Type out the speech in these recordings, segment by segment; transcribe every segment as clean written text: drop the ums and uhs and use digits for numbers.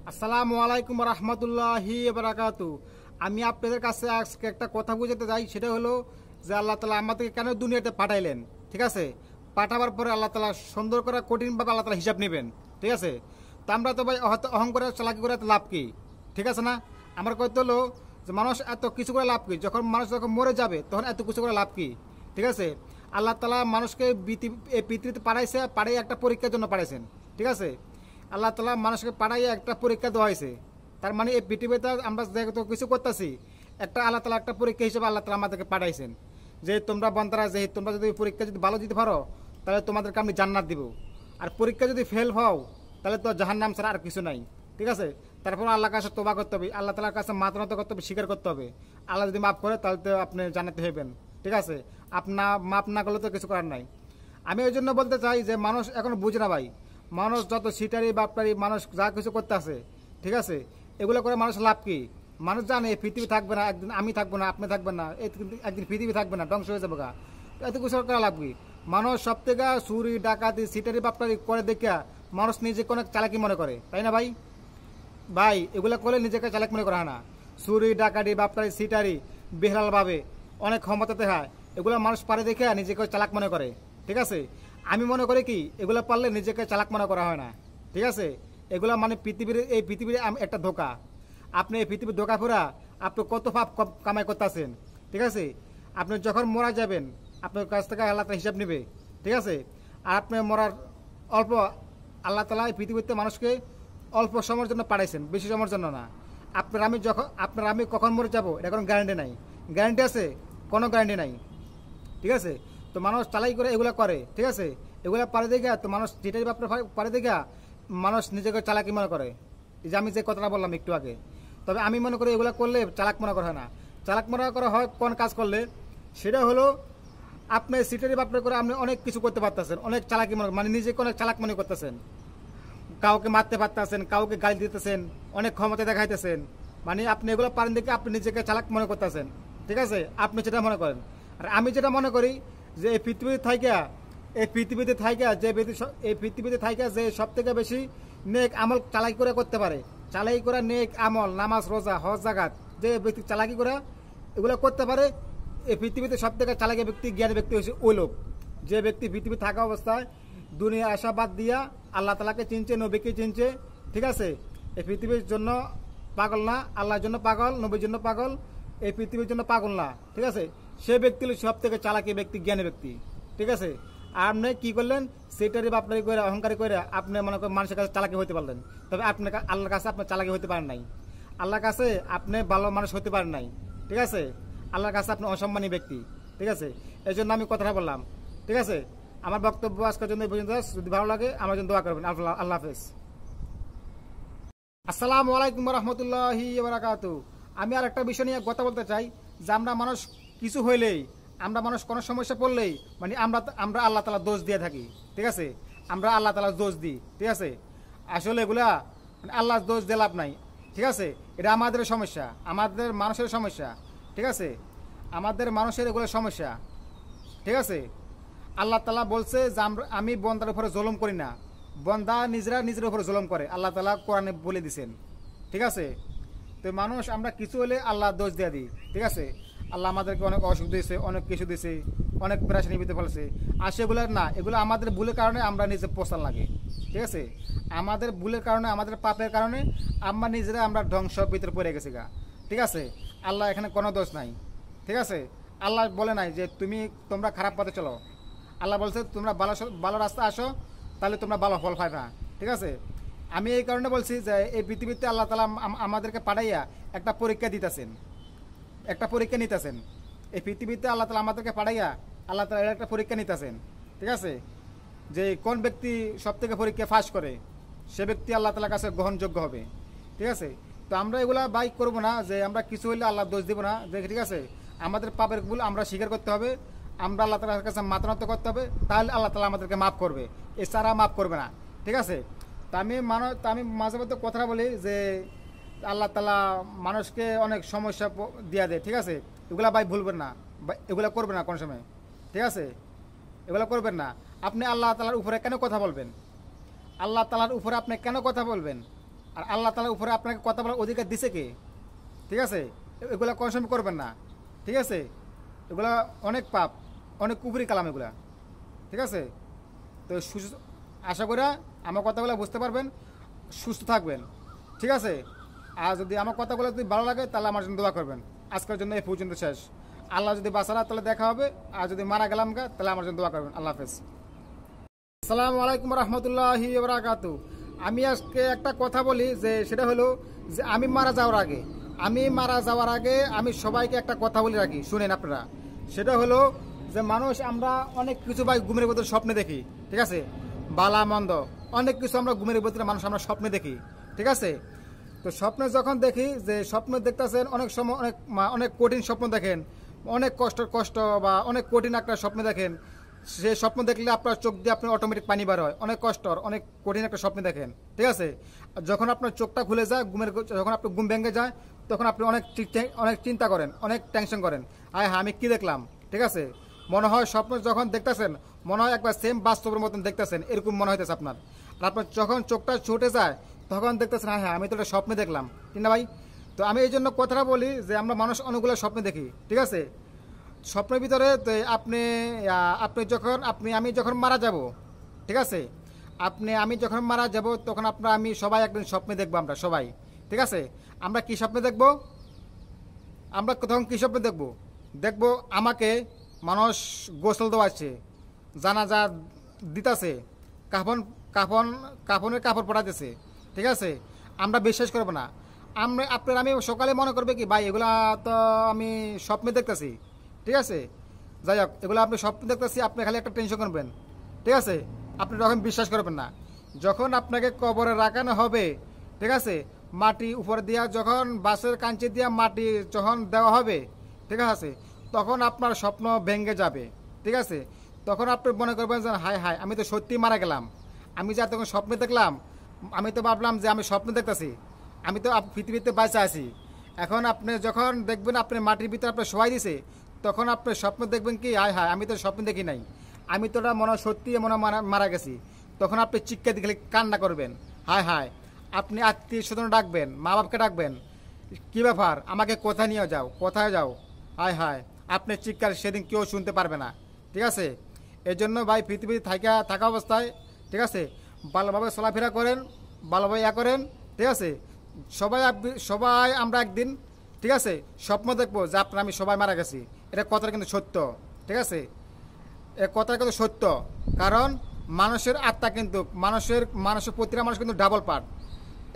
আসসালামু আলাইকুম রহমতুল্লাহি বারাকাতু। আমি আপনাদের কাছে আজকে একটা কথা বুঝাতে চাই, সেটা হলো যে আল্লাহ তালা আমাদেরকে কেন দুনিয়াতে পাঠাইলেন। ঠিক আছে, পাঠাবার পরে আল্লাহ তালা সুন্দর করে কঠিনভাবে আল্লাহ তালা হিসাব নেবেন। ঠিক আছে, তো আমরা তো ভাই অহংকারে চালাকি করে লাভ কি? ঠিক আছে না? আমার কথা হলো যে মানুষ এত কিছু করে লাভ কি? যখন মানুষ যখন মরে যাবে তখন এত কিছু করে লাভ কি? ঠিক আছে, আল্লাহ তালা মানুষকে এই পৃথিবীতে পাঠাইছে, পাঠাই একটা পরীক্ষার জন্য পাঠাইছেন। ঠিক আছে, আল্লাহ তালা মানুষকে পাঠাইয়ে একটা পরীক্ষা দেওয়া হয়েছে। তার মানে এই পৃথিবীতে আমরা যেহেতু কিছু করতেছি, একটা আল্লাহ তালা একটা পরীক্ষা হিসেবে আল্লাহ তালা আমাদেরকে পাঠাইছেন যে তোমরা বন্তারা, যে তোমরা যদি পরীক্ষা যদি ভালো দিতে পারো তাহলে তোমাদেরকে আমি জান্নাত দিব, আর পরীক্ষা যদি ফেল হও তাহলে তো জাহান্নাম ছাড়া আর কিছু নাই। ঠিক আছে, তারপর আল্লাহর কাছে তোবা করতে হবে, আল্লাহ তালার কাছে মাথা করতে হবে, স্বীকার করতে হবে। আল্লাহ যদি মাফ করে তাহলে তো আপনি জান্নাতে হইবেন। ঠিক আছে, আপনার মাফ না করলে তো কিছু করার নাই। আমি ওই জন্য বলতে চাই যে মানুষ এখন বুঝে না ভাই, মানুষ যত সিটারি বাপটারি মানুষ যা কিছু করতে আছে, ঠিক আছে, এগুলো করে মানুষ লাভ কি? মানুষ জানে এই পৃথিবী থাকবে না, একদিন আমি থাকবো না, আপনি থাকবেন না, একদিন পৃথিবী থাকবে না, ধ্বংস হয়ে যাবে গা। এত কিছু করে লাভ কি? মানুষ সব থেকে চুরি ডাকাতি সিটারি বাপটারি করে দেখা মানুষ নিজেকে অনেক চালাকি মনে করে, তাই না ভাই? ভাই এগুলো করলে নিজেকে চালাক মনে করা হয় না। চুরি ডাকাতি বাপটারি সিটারি বেহাল ভাবে অনেক ক্ষমতাতে হয়, এগুলো মানুষ পারে দেখে নিজেকে চালাক মনে করে। ঠিক আছে, আমি মনে করি কি এগুলো পারলে নিজেকে চালাক মনে করা হয় না। ঠিক আছে, এগুলো মানে এই পৃথিবীর একটা ধোকা। আপনি এই পৃথিবীর ধোকা ফুরা আপনি কত পাপ কামাই করতেছেন। ঠিক আছে, আপনি যখন মারা যাবেন আপনার কাছ থেকে আল্লাহ তাআলা হিসাব নেবে। ঠিক আছে, আর আপনি মরার অল্প, আল্লাহ তাআলা এই পৃথিবীতে মানুষকে অল্প সময়ের জন্য পাঠাইছেন, বেশি সময়ের জন্য না। আপনার আমি কখন মরে যাবো এটা কোনো গ্যারান্টি নাই। গ্যারান্টি আছে? কোনো গ্যারান্টি নাই। ঠিক আছে, তো মানুষ চালাই করে এগুলো করে। ঠিক আছে, এগুলো পারে দেখা তো মানুষ যেটাই আপনার পারে দেখা মানুষ নিজেকে চালাকি মনে করে। এই যে আমি যে কথাটা বললাম একটু আগে, তবে আমি মনে করি এগুলো করলে চালাক মনে করা হয় না। চালাক মনে করা হয় কোন কাজ করলে, সেটা হলো আপনি সিটারি বাপরে করে আপনি অনেক কিছু করতে পারতেছেন, অনেক চালাকি মনে মানে নিজেকে অনেক চালাক মনে করতেছেন, কাউকে মারতে পারতেছেন, কাউকে গালি দিতেছেন, অনেক ক্ষমতা দেখাইতেছেন। মানে আপনি এগুলো পারেন দেখে আপনি নিজেকে চালাক মনে করতেছেন। ঠিক আছে, আপনি যেটা মনে করেন। আর আমি যেটা মনে করি যে এই পৃথিবীতে থাইকা যে সব থেকে বেশি নেক আমল চালাকি করে করতে পারে, চালাকি করে নেক আমল নামাজ রোজা হজ জাকাত, যে ব্যক্তি চালাকি করে এগুলো করতে পারে, এই পৃথিবীতে সব থেকে চালাকি ব্যক্তি জ্ঞানী ব্যক্তি হচ্ছে ওই লোক যে ব্যক্তি পৃথিবী থাকা অবস্থায় দুনিয়া আশাবাদ দিয়া আল্লাহ তালাকে চিনছে, নবীকে চিনছে। ঠিক আছে, এই পৃথিবীর জন্য পাগল না, আল্লাহর জন্য পাগল, নবীর জন্য পাগল, এই পৃথিবীর জন্য পাগল না। ঠিক আছে, সে ব্যক্তি হলো সব থেকে চালাকি ব্যক্তি, জ্ঞানী ব্যক্তি। ঠিক আছে, আর আপনি কি করলেন? সেটারই বাপনারি করে অহংকারী করে আপনি মনে করেন মানুষের কাছে চালাকি হতে পারলেন, তবে আপনার আল্লাহর কাছে আপনার চালাকি হতে পারেন নাই। আল্লাহর কাছে আপনি ভালো মানুষ হতে পারেন নাই। ঠিক আছে, আল্লাহর কাছে আপনি অসম্মানী ব্যক্তি। ঠিক আছে, এই জন্য আমি কথাটা বললাম। ঠিক আছে, আমার বক্তব্য আজকের জন্য এই পর্যন্ত। যদি ভালো লাগে আমার জন্য দোয়া করবেন। আল্লাহ হাফেজ। আসসালামু আলাইকুম রহমতুল্লাহি বারাকাতু। আমি আর একটা বিষয় নিয়ে কথা বলতে চাই যে আমরা মানুষ কিছু হইলেই, আমরা মানুষ কোনো সমস্যা পড়লেই মানে আমরা আল্লাহ তাআলা দোষ দিয়ে থাকি। ঠিক আছে, আমরা আল্লাহ তাআলা দোষ দিই। ঠিক আছে, আসলে এগুলা মানে আল্লাহ দোষ দিয়ে লাভ নাই। ঠিক আছে, এটা আমাদের সমস্যা, আমাদের মানুষের সমস্যা। ঠিক আছে, আমাদের মানুষের এগুলো সমস্যা। ঠিক আছে, আল্লাহ তাআলা বলছে যে আমি বন্দার উপরে জুলুম করি না, বন্দা নিজেরা নিজের উপরে জুলুম করে, আল্লাহ তাআলা কোরআনে বলে দিছেন। ঠিক আছে, তো মানুষ আমরা কিছু হলে আল্লাহ দোষ দিয়ে দিই। ঠিক আছে, আল্লাহ আমাদেরকে অনেক অসুখ দিয়েছে, অনেক কিছু দিয়েছে, অনেক পেরেশানি ভিতরে ফেলেছে, আর সেগুলো না, এগুলো আমাদের ভুলের কারণে আমরা নিজে পোষণ লাগে। ঠিক আছে, আমাদের ভুলের কারণে, আমাদের পাপের কারণে আমরা ধ্বংস ভিতরে পড়ে গেছি গা। ঠিক আছে, আল্লাহ এখানে কোনো দোষ নাই। ঠিক আছে, আল্লাহ বলে নাই যে তোমরা খারাপ পথে চলো। আল্লাহ বলছে তোমরা ভালো রাস্তা আসো, তাহলে তোমরা ভালো ফল পাইবা। ঠিক আছে, আমি এই কারণে বলছি যে এই পৃথিবীতে আল্লাহ তাআলা আমাদেরকে পাঠাইয়া একটা পরীক্ষা দিতেছেন, একটা পরীক্ষা নিতেছেন। এই পৃথিবীতে আল্লাহ তাআলা আমাদেরকে পাঠাইয়া আল্লাহ তাআলা একটা পরীক্ষা নিতেছেন। ঠিক আছে, যে কোন ব্যক্তি সব থেকে পরীক্ষা ফাঁস করে সে ব্যক্তি আল্লাহ তাআলার কাছে গ্রহণযোগ্য হবে। ঠিক আছে, তো আমরা এগুলা বাইক করবো না যে আমরা কিছু হইলে আল্লাহ দোষ দিব না। যে ঠিক আছে, আমাদের পাপের ভুল আমরা স্বীকার করতে হবে, আমরা আল্লাহ তাআলার কাছে মাথা করতে হবে, তাহলে আল্লাহ তাআলা আমাদেরকে মাফ করবে, এছাড়া মাফ করবে না। ঠিক আছে, তা আমি মাঝে মধ্যে কথা বলি যে আল্লাহ তাআলা মানুষকে অনেক সমস্যা দিয়া দেয়। ঠিক আছে, এগুলা ভাই ভুলবেন না, এগুলা করবেন না কোনো সময়। ঠিক আছে, এগুলা করবেন না। আপনি আল্লাহ তাআলার উপরে কেন কথা বলবেন? আল্লাহ তাআলার উপরে আপনি কেন কথা বলবেন? আর আল্লাহ তাআলার উপরে আপনাকে কথা বলার অধিকার দিছে কে? ঠিক আছে, এগুলা কোনো সময় করবেন না। ঠিক আছে, এগুলা অনেক পাপ, অনেক কুফরি কালাম এগুলা। ঠিক আছে, তো আশা করি আমার কথাগুলো বুঝতে পারবেন, সুস্থ থাকবেন। ঠিক আছে, আর যদি আমার কথাগুলো যদি ভালো লাগে তাহলে আমার জন্য দোয়া করবেন। আজকের জন্য এই পর্যন্ত শেষ। আল্লাহ যদি বাঁচারা তাহলে দেখা হবে, আর যদি মারা গেলাম তাহলে আমার জন্য দোয়া করবেন। আল্লাহ হাফেজ। আসসালামু আলাইকুম রহমতুল্লাহি ওয়া বারাকাতুহু। আমি আজকে একটা কথা বলি, যে সেটা হলো যে আমি মারা যাওয়ার আগে আমি সবাইকে একটা কথা বলে রাখি, শুনেন আপনারা। সেটা হলো যে মানুষ আমরা অনেক কিছু ভাই ঘুমের ভিতরে স্বপ্নে দেখি। ঠিক আছে, বালা মন্দ অনেক কিছু আমরা ঘুমের ভিতরে মানুষ আমরা স্বপ্নে দেখি। ঠিক আছে, তো স্বপ্নে যখন দেখি যে স্বপ্ন দেখতেছেন, অনেক সময় অনেক কঠিন স্বপ্ন দেখেন, অনেক কষ্ট বা অনেক কঠিন একটা স্বপ্ন দেখেন। সেই স্বপ্ন দেখলে আপনার চোখ দিয়ে আপনার অটোমেটিক পানি বার হয়, অনেক কষ্ট, অনেক কঠিন একটা স্বপ্ন দেখেন। ঠিক আছে, যখন আপনার চোখটা খুলে যায় যখন আপনার ঘুম ভেঙে যায়, তখন আপনি অনেক চিন্তা করেন, অনেক টেনশন করেন, হ্যাঁ আমি কি দেখলাম। ঠিক আছে, মনে হয় স্বপ্ন যখন দেখতেছেন মনে হয় একবার সেম বাস্তবের মতন দেখতেছেন, এরকম মনে হইতেছে আপনার। আর আপনার যখন চোখটা ছুটে যায় তখন দেখতেছেন হ্যাঁ আমি তো একটা স্বপ্নে দেখলাম, ঠিক না ভাই? তো আমি এই জন্য কথাটা বলি যে আমরা মানুষ অনেকগুলো স্বপ্নে দেখি। ঠিক আছে, স্বপ্নের ভিতরে তো আমি যখন মারা যাব, ঠিক আছে, আমি যখন মারা যাব তখন আমি সবাই একদিন স্বপ্নে দেখবো, আমরা সবাই। ঠিক আছে, আমরা কি স্বপ্নে দেখব? আমরা তখন কি স্বপ্নে দেখবো আমাকে মানুষ গোসল দেওয়াচ্ছে, জানাজা দিতেছে, কাফনের কাপড় পরাতেছে। ঠিক আছে, আমরা বিশ্বাস করবো না। আমি সকালে মনে করবে কি ভাই এগুলা তো আমি স্বপ্নে দেখতেছি। ঠিক আছে, যাই হোক, এগুলো আপনি স্বপ্ন দেখতেছি, আপনি খালি একটা টেনশন করবেন। ঠিক আছে, আপনি তখন বিশ্বাস করবেন না। যখন আপনাকে কবরে রাখানো হবে, ঠিক আছে, মাটি উপরে দিয়া যখন বাসের কাঞ্চি দিয়া মাটি যখন দেওয়া হবে, ঠিক আছে, তখন আপনার স্বপ্ন ভেঙে যাবে। ঠিক আছে, তখন আপনি মনে করবেন যে হায় হায় আমি তো সত্যি মারা গেলাম। আমি যা তখন স্বপ্নে দেখলাম, আমি তো ভাবলাম যে আমি স্বপ্ন দেখতেছি, আমি তো পৃথিবীতে বাঁচা আছি। এখন আপনি যখন দেখবেন আপনি মাটির ভিতরে আপনি শোয়াই দিছে, তখন আপনি স্বপ্ন দেখবেন কি হায় হায় আমি তো স্বপ্ন দেখি নাই, আমি তো মনে হয় সত্যি মারা গেছি। তখন আপনি চিৎকার দিকে কান্না করবেন, হায় হায়। আপনি আত্মীয় স্বজন ডাকবেন, মা বাপকে ডাকবেন, কী ব্যাপার আমাকে কোথায় নিয়ে যাও, কোথায় যাও, হায় হায়। আপনি চিৎকার সেদিন কেউ শুনতে পারবে না। ঠিক আছে, এই জন্য ভাই পৃথিবীতে থাকা অবস্থায়, ঠিক আছে, ভালোভাবে চলাফেরা করেন, ভালোভাবে করেন। ঠিক আছে, সবাই আমরা একদিন, ঠিক আছে, স্বপ্ন দেখবো যে আমি সবাই মারা গেছি। এটা কথাটা কিন্তু সত্য। ঠিক আছে, এ কথাটা কিন্তু সত্য, কারণ মানুষের আত্মা কিন্তু প্রতিটা মানুষ কিন্তু ডাবল পার্ট।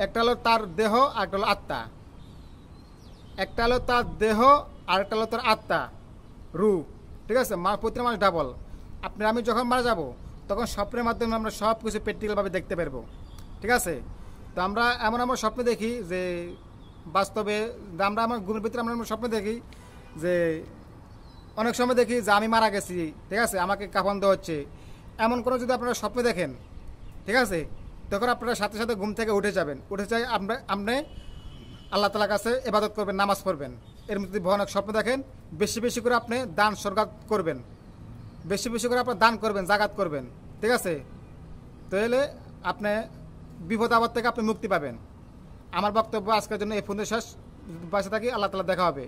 একটা হলো তার দেহ, আর একটা হলো আত্মা। একটা হলো তার দেহ, আর একটা হলো তার আত্মা, রূহ। ঠিক আছে, প্রতিটা মানুষ ডাবল। আমি যখন মারা যাব তখন স্বপ্নের মাধ্যমে আমরা সব কিছু প্র্যাকটিক্যালভাবে দেখতে পারবো। ঠিক আছে, তো আমরা এমন স্বপ্ন দেখি যে বাস্তবে আমার ঘুমের ভিতরে আমরা স্বপ্ন দেখি যে অনেক সময় দেখি যে আমি মারা গেছি। ঠিক আছে, আমাকে কাফন দেওয়া হচ্ছে, এমন কোনো যদি আপনারা স্বপ্ন দেখেন, ঠিক আছে, তখন আপনারা সাথে সাথে ঘুম থেকে উঠে যাবেন। আপনি আল্লাহ তাআলার কাছে ইবাদত করবেন, নামাজ পড়বেন। এর মধ্যে ভয়ানক স্বপ্ন দেখেন, বেশি বেশি করে আপনি দান সরকার করবেন, বেশি বেশি করে আপনি দান করবেন, জাকাত করবেন। ঠিক আছে, তাহলে আপনি বিপদ আপদ থেকে আপনি মুক্তি পাবেন। আমার বক্তব্য আজকের জন্য এই পর্যন্ত শেষ। বাসে থাকি, আল্লাহ তাআলা দেখা হবে।